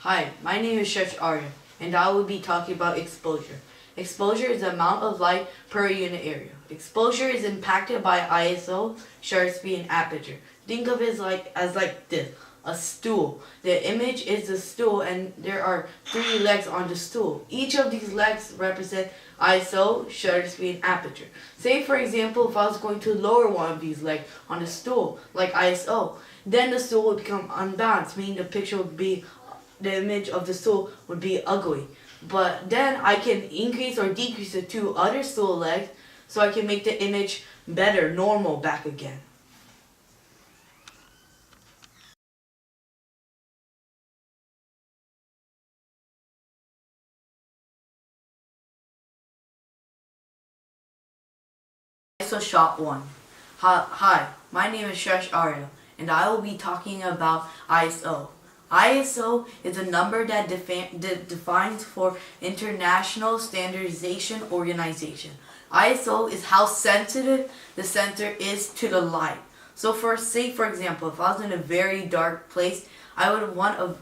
Hi, my name is Shresth Arya, and I will be talking about exposure. Exposure is the amount of light per unit area. Exposure is impacted by ISO, shutter speed, and aperture. Think of it as this, a stool. The image is the stool, and there are 3 legs on the stool. Each of these legs represent ISO, shutter speed, and aperture. Say for example, if I was going to lower one of these legs on the stool, like ISO, then the stool would become unbalanced, meaning the image of the stool would be ugly. But then I can increase or decrease the 2 other stool legs so I can make the image better, normal back again. ISO shot 1. Hi, my name is Shresth Arya, and I will be talking about ISO. ISO is a number that defines for International Standardization Organization. ISO is how sensitive the sensor is to the light. So for example, if I was in a very dark place, I would want a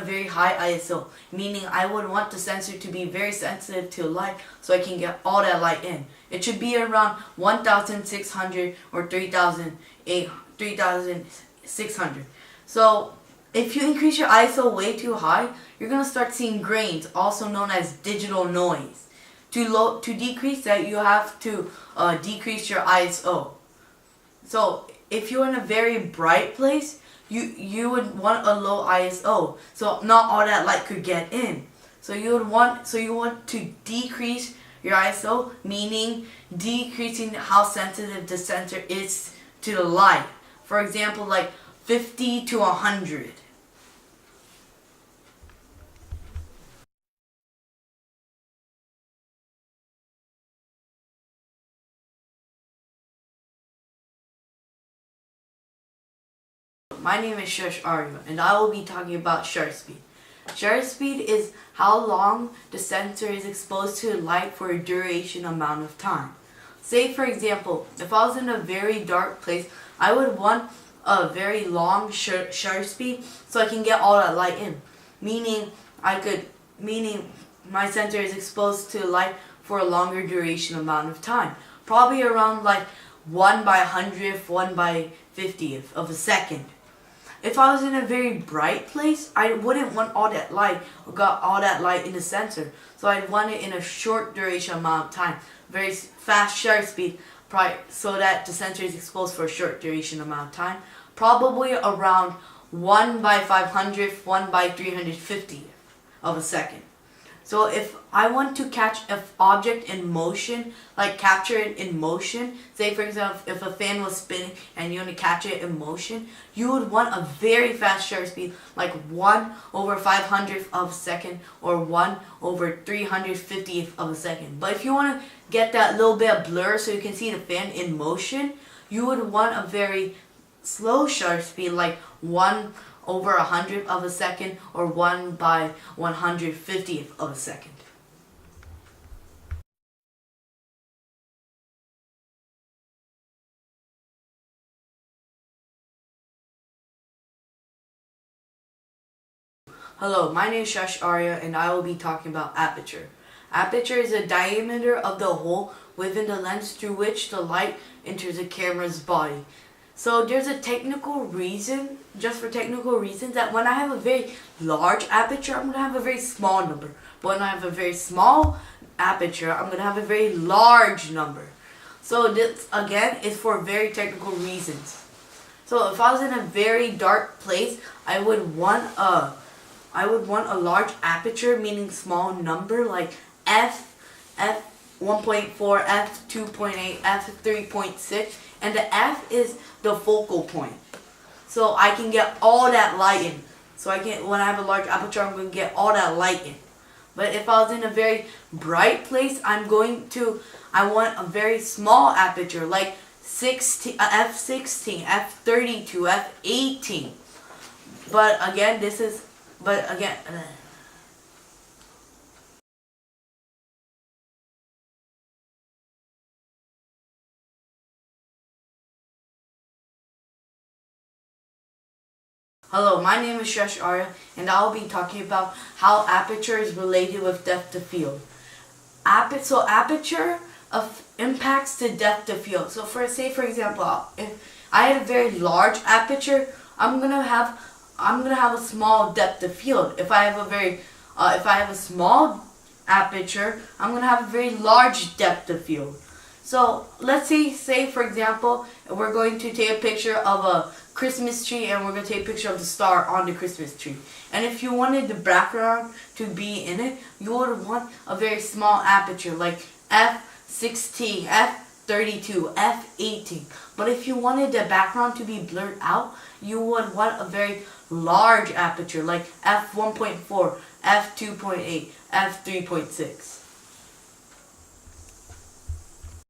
very high ISO, meaning I would want the sensor to be very sensitive to light so I can get all that light in. It should be around 1,600 or 3,600. So if you increase your ISO way too high, you're going to start seeing grains, also known as digital noise. To decrease that, you have to decrease your ISO. So if you're in a very bright place, you would want a low ISO, so not all that light could get in. So you want to decrease your ISO, meaning decreasing how sensitive the sensor is to the light. For example, like 50 to 100. My name is Shresth Arya, and I will be talking about shutter speed. Shutter speed is how long the sensor is exposed to light for a duration amount of time. Say for example, if I was in a very dark place, I would want a very long shutter speed so I can get all that light in. Meaning my sensor is exposed to light for a longer duration amount of time. Probably around like 1/100th, 1/50th of a second. If I was in a very bright place, I wouldn't want all that light in the sensor. So I'd want it in a short duration amount of time, very fast shutter speed, so that the sensor is exposed for a short duration amount of time. Probably around 1/500th, 1/350th of a second. So if I want to catch an object in motion, like capture it in motion, say for example if a fan was spinning and you want to catch it in motion, you would want a very fast shutter speed, like 1/500th of a second or 1/350th of a second. But if you want to get that little bit of blur so you can see the fan in motion, you would want a very slow shutter speed, like 1/100th of a second or 1/150th of a second. Hello, my name is Shresth Arya, and I will be talking about aperture. Aperture is the diameter of the hole within the lens through which the light enters the camera's body. So there's a technical reason, just for technical reasons, that when I have a very large aperture, I'm going to have a very small number. But when I have a very small aperture, I'm going to have a very large number. So this, again, is for very technical reasons. So if I was in a very dark place, I would want a large aperture, meaning small number, like f 1.4, f 2.8, f 3.6, and the f is the focal point. So I can get all that light in. So when I have a large aperture, I'm going to get all that light in. But if I was in a very bright place, I want a very small aperture, like f16, f32, f18. But again, Hello, my name is Shresth Arya, and I'll be talking about how aperture is related with depth of field. Aperture impacts the depth of field. So for example, if I had a very large aperture, I'm gonna have a small depth of field. If I have a small aperture, I'm gonna have a very large depth of field. So let's say for example, we're going to take a picture of a Christmas tree, and we're going to take a picture of the star on the Christmas tree. And if you wanted the background to be in it, you would want a very small aperture, like f16, f32, f18. But if you wanted the background to be blurred out, you would want a very large aperture, like f1.4, f2.8, f3.6.